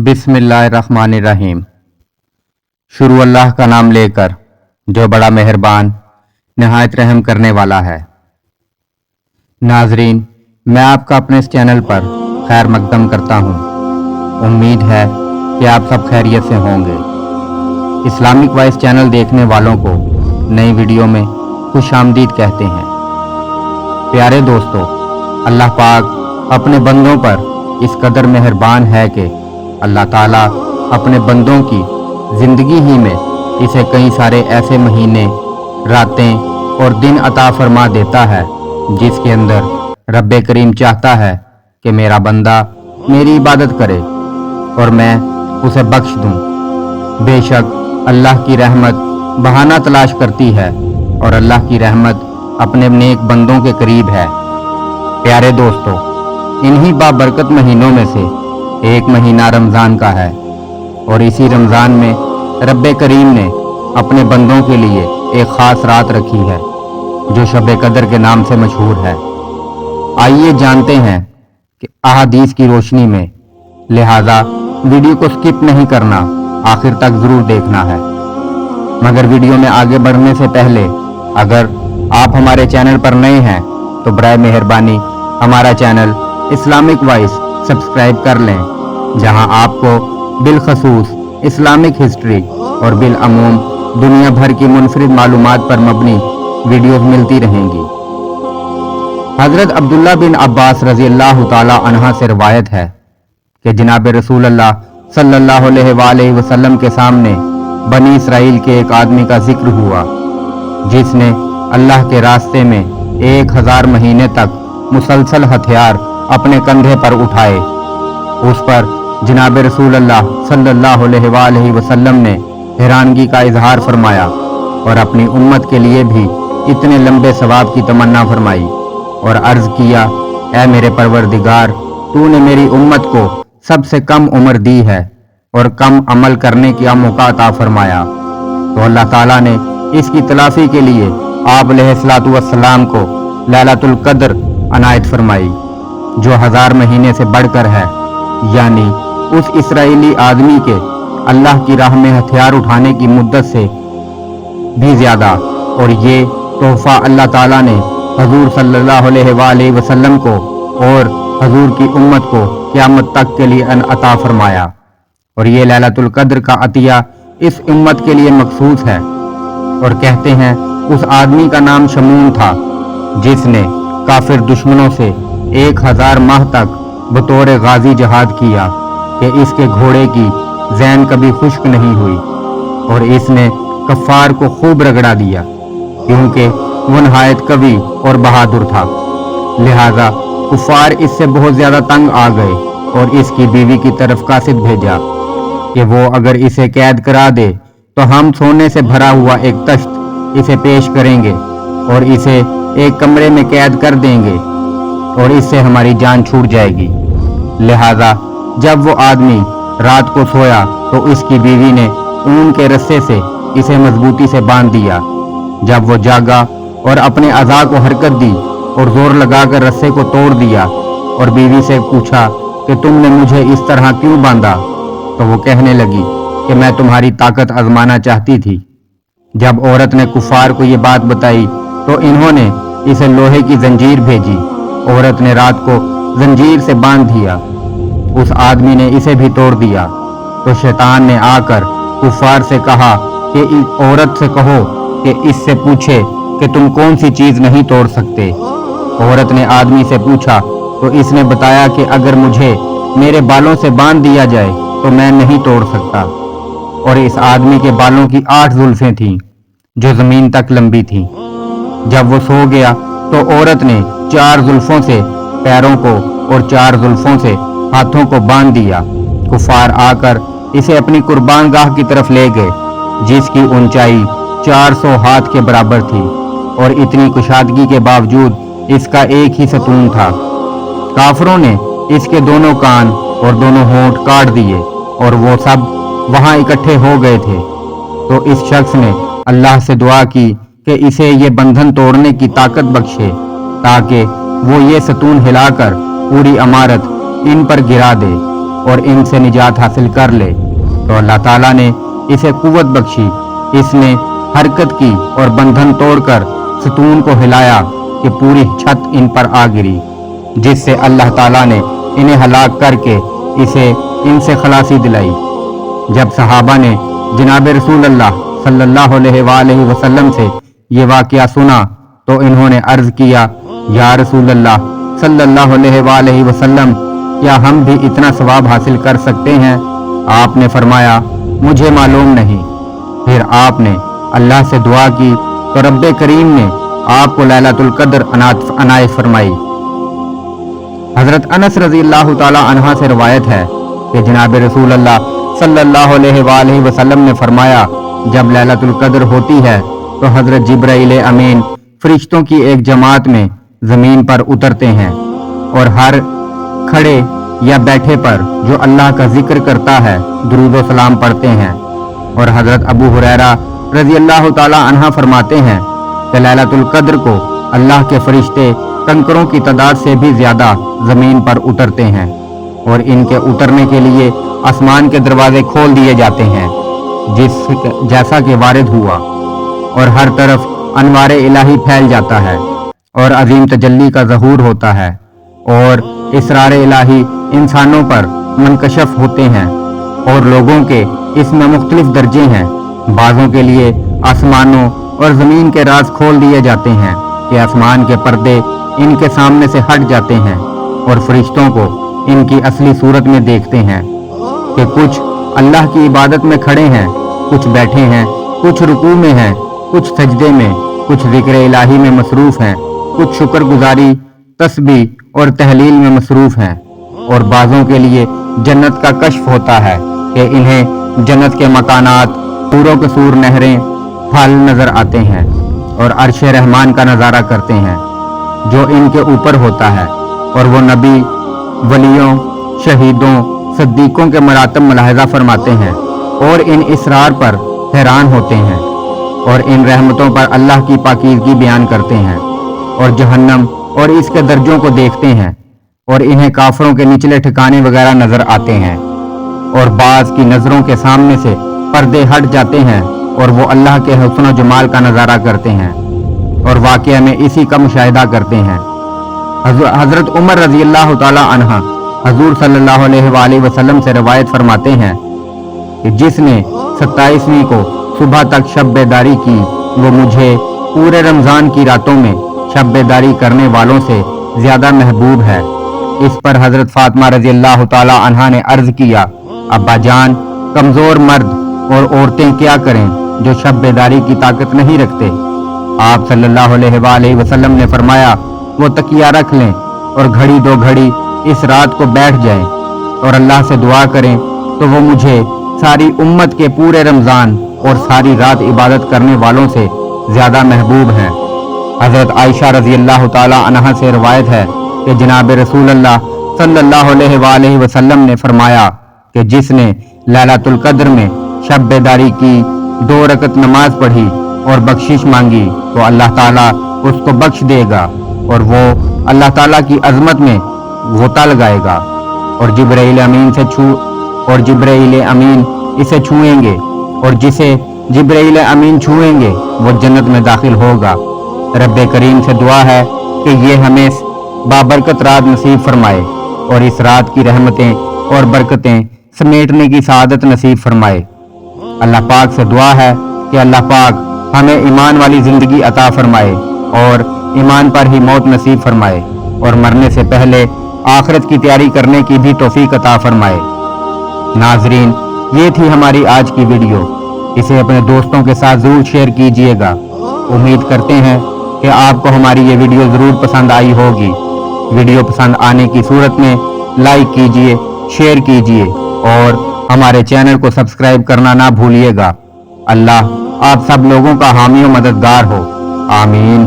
बिस्मिल्लाहिर्रहमानिर्रहीम। शुरू अल्लाह का नाम लेकर जो बड़ा मेहरबान नहायत रहम करने वाला है। नाजरीन, मैं आपका अपने इस चैनल पर खैर मकदम करता हूँ। उम्मीद है कि आप सब खैरियत से होंगे। इस्लामिक वॉइस चैनल देखने वालों को नई वीडियो में खुश आमदीद कहते हैं। प्यारे दोस्तों, अल्लाह पाक अपने बंदों पर इस कदर मेहरबान है कि अल्लाह ताला अपने बंदों की ज़िंदगी ही में इसे कई सारे ऐसे महीने, रातें और दिन अता फरमा देता है जिसके अंदर रब्बे करीम चाहता है कि मेरा बंदा मेरी इबादत करे और मैं उसे बख्श दूं। बेशक अल्लाह की रहमत बहाना तलाश करती है और अल्लाह की रहमत अपने नेक बंदों के करीब है। प्यारे दोस्तों, इन्हीं बाबरकत महीनों में से एक महीना रमज़ान का है और इसी रमज़ान में रब्बे करीम ने अपने बंदों के लिए एक ख़ास रात रखी है जो शब कदर के नाम से मशहूर है। आइए जानते हैं कि अहादीस की रोशनी में, लिहाजा वीडियो को स्किप नहीं करना, आखिर तक ज़रूर देखना है। मगर वीडियो में आगे बढ़ने से पहले अगर आप हमारे चैनल पर नए हैं तो बराए मेहरबानी हमारा चैनल इस्लामिक वॉइस सब्सक्राइब कर लें, जहां आपको बिलखसूस इस्लामिक हिस्ट्री और बिलअमूम दुनिया भर की मुनफरिद मालूमात पर मबनी वीडियोस मिलती रहेंगी। हज़रत अब्दुल्ला बिन अब्बास रज़ी अल्लाह ताला अन्हा से रवायत है कि जनाब रसूल अल्लाह सल्लल्लाहु अलैहि वसल्लम के सामने बनी इसराइल के एक आदमी का जिक्र हुआ जिसने अल्लाह के रास्ते में 1000 महीने तक मुसलसल हथियार अपने कंधे पर उठाए। उस पर जनाब रसूल अल्लाह सल्लल्लाहु अलैहि वसल्लम ने हैरानगी का इजहार फरमाया और अपनी उम्मत के लिए भी इतने लंबे सवाब की तमन्ना फरमाई और अर्ज किया, ऐ मेरे परवरदिगार, तूने मेरी उम्मत को सबसे कम उम्र दी है और कम अमल करने का मौका अता फरमाया। तो अल्लाह ताला ने इसकी तलाफी के लिए आप अलैहिस्सलातु वस्सलाम को लैलतुल कद्र अनायत फरमाई जो 1000 महीने से बढ़कर है, यानी उस इसराइली आदमी के अल्लाह की राह में हथियार उठाने की मुद्दत से भी ज्यादा। और ये तोहफा अल्लाह ताला ने हजूर सल्लल्लाहु अलैहि वसल्लम को और हजूर की उम्मत को क़यामत तक के लिए अता फरमाया। और ये लैलतुल कद्र का अतिया इस उम्मत के लिए मखसूस है। और कहते हैं उस आदमी का नाम शमून था जिसने काफिर दुश्मनों से 1000 माह तक बतौर गाजी जहाद किया कि इसके घोड़े की जैन कभी खुश्क नहीं हुई और इसने कफ्फार को खूब रगड़ा दिया क्योंकि वो नहायत कवि और बहादुर था। लिहाजा कुफार इससे बहुत ज्यादा तंग आ गए और इसकी बीवी की तरफ कासिद भेजा कि वो अगर इसे कैद करा दे तो हम सोने से भरा हुआ एक तश्त इसे पेश करेंगे और इसे एक कमरे में कैद कर देंगे और इससे हमारी जान छूट जाएगी। लिहाजा जब वो आदमी रात को सोया तो इसकी बीवी ने ऊन के रस्से से इसे मजबूती से बांध दिया। जब वो जागा और अपने अज़ा को हरकत दी और जोर लगाकर रस्से को तोड़ दिया और बीवी से पूछा कि तुमने मुझे इस तरह क्यों बांधा, तो वो कहने लगी कि मैं तुम्हारी ताकत आजमाना चाहती थी। जब औरत ने कुफार को ये बात बताई तो इन्होंने इसे लोहे की जंजीर भेजी। औरत ने रात को जंजीर से बांध दिया, उस आदमी ने इसे भी तोड़ दिया। तो शैतान ने आकर कुफार से कहा कि इस औरत से कहो कि इससे पूछे कि तुम कौन सी चीज नहीं तोड़ सकते। औरत ने आदमी से पूछा तो इसने बताया कि अगर मुझे मेरे बालों से बांध दिया जाए तो मैं नहीं तोड़ सकता। और इस आदमी के बालों की 8 जुल्फें थीं जो जमीन तक लंबी थीं। जब वो सो गया तो औरत ने 4 जुल्फों से पैरों को और 4 जुल्फों से हाथों को बांध दिया। कुफार आकर इसे अपनी कुर्बान गाह की तरफ ले गए जिसकी ऊंचाई 400 हाथ के बराबर थी और इतनी कुशादगी के बावजूद इसका एक ही सतून था। काफिरों ने इसके दोनों कान और दोनों होंठ काट दिए और वो सब वहां इकट्ठे हो गए थे। तो इस शख्स ने अल्लाह से दुआ की कि इसे ये बंधन तोड़ने की ताकत बख्शे ताकि वो ये सतून हिलाकर पूरी इमारत इन पर गिरा दे। और इनसे निजात हासिल कर ले। तो अल्लाह ताला ने इसे कुव्वत बख्शी। इसने हरकत की और बंधन तोड़कर सतून को हिलाया कि पूरी छत इन पर आ गिरी, जिससे अल्लाह ताला ने इन्हें हलाक करके इसे इनसे खलासी दिलाई। जब सहाबा ने जनाब रसूल अल्लाह सल्लल्लाहु अलैहि वसल्लम से ये वाक़या सुना तो इन्होंने अर्ज किया, या रसूल अल्लाह सल्लल्लाहु अलैहि वसल्लम, क्या हम भी इतना सवाब हासिल कर सकते हैं? आपने फरमाया, मुझे मालूम नहीं। फिर आपने अल्लाह से दुआ की तो रब्बे करीम ने आपको लैलतुल कद्र अनायत फरमाई। हजरत अनस रजी अल्लाह ताला अन्हा से रवायत है कि जनाब रसूल अल्लाह सल्लल्लाहु अलैहि वसल्लम ने फरमाया, जब लैलतुल कद्र होती है तो हजरत जिब्राइल अमीन फरिश्तों की एक जमात में जमीन पर उतरते हैं और हर खड़े या बैठे पर जो अल्लाह का जिक्र करता है दुरूद व सलाम पढ़ते हैं। और हजरत अबू हुरैरा रजी अल्लाह ताला अन्हा फरमाते हैं कि लैलतुल कद्र को अल्लाह के फरिश्ते कंकरों की तादाद से भी ज्यादा जमीन पर उतरते हैं और इनके उतरने के लिए आसमान के दरवाजे खोल दिए जाते हैं, जैसा कि वारिद हुआ, और हर तरफ अनवारे इलाही फैल जाता है और अजीम तजल्ली का ज़हूर होता है और इसरार इलाही इंसानों पर मनकशफ होते हैं और लोगों के इसमें मुख्तलिफ दर्जे हैं। बाज़ों के लिए आसमानों और ज़मीन के राज खोल दिए जाते हैं कि आसमान के पर्दे इनके सामने से हट जाते हैं और फरिश्तों को इनकी असली सूरत में देखते हैं कि कुछ अल्लाह की इबादत में खड़े हैं, कुछ बैठे हैं, कुछ रुकू में हैं, कुछ सजदे में, कुछ जिक्र इलाही में मसरूफ़ हैं, कुछ शुक्रगुजारी, तस्बीह और तहलील में मसरूफ़ हैं। और बाज़ों के लिए जन्नत का कश्फ होता है कि इन्हें जन्नत के मकानात, पूरों के सूर, नहरें, फल नज़र आते हैं और अर्श रहमान का नज़ारा करते हैं जो इनके ऊपर होता है। और वो नबी, वलियों, शहीदों, सद्दीकों के मरातब मुलाहिज़ा फरमाते हैं और इन इसरार पर हैरान होते हैं और इन रहमतों पर अल्लाह की पाकीज़गी बयान करते हैं और जहन्नम और इसके दर्जों को देखते हैं और इन्हें काफरों के निचले ठिकाने वगैरह नजर आते हैं और बाज की नजरों के सामने से पर्दे हट जाते हैं और वो अल्लाह के हुस्न व जमाल का नज़ारा करते हैं और वाक़या में इसी का मुशाहिदा करते हैं। हजरत उमर रजी अल्लाह ताला अन्हा हजूर सल्लल्लाहु अलैहि वसल्लम से रवायत फरमाते हैं कि जिसने 27वीं को सुबह तक शब बेदारी की वो मुझे पूरे रमज़ान की रातों में शब बेदारी करने वालों से ज़्यादा महबूब है। इस पर हजरत फातिमा रजी अल्लाह ताला अन्हा ने अर्ज किया, अब्बा जान, कमज़ोर मर्द और औरतें क्या करें जो शब बेदारी की ताकत नहीं रखते? आप सल्लल्लाहु अलैहि वसल्लम ने फरमाया, वो तकिया रख लें और घड़ी दो घड़ी इस रात को बैठ जाएं और अल्लाह से दुआ करें तो वो मुझे सारी उम्मत के पूरे रमज़ान और सारी रात इबादत करने वालों से ज़्यादा महबूब हैं। हज़रत आयशा रज़ी अल्लाह ताला अन्हा से रवायत है कि जनाब रसूल अल्लाह सल्लल्लाहु अलैहि वसल्लम ने फरमाया कि जिसने लैलतुल कद्र में शब बेदारी की 2 रकत नमाज पढ़ी और बख्शिश मांगी तो अल्लाह ताला उसको बख्श देगा और वो अल्लाह ताला की अजमत में गोता लगाएगा और जिब्राइल अमीन इसे छुएंगे और जिसे जिब्राइल अमीन छुएंगे वो जन्नत में दाखिल होगा। रब्बे करीम से दुआ है कि ये हमें बाबरकत रात नसीब फरमाए और इस रात की रहमतें और बरकतें समेटने की सआदत नसीब फरमाए। अल्लाह पाक से दुआ है कि अल्लाह पाक हमें ईमान वाली ज़िंदगी अता फरमाए और ईमान पर ही मौत नसीब फरमाए और मरने से पहले आखिरत की तैयारी करने की भी तौफीक अता फरमाए। नाजरीन, ये थी हमारी आज की वीडियो। इसे अपने दोस्तों के साथ ज़रूर शेयर कीजिएगा। उम्मीद करते हैं कि आपको हमारी ये वीडियो ज़रूर पसंद आई होगी। वीडियो पसंद आने की सूरत में लाइक कीजिए, शेयर कीजिए और हमारे चैनल को सब्सक्राइब करना ना भूलिएगा। अल्लाह आप सब लोगों का हामी व मददगार हो। आमीन।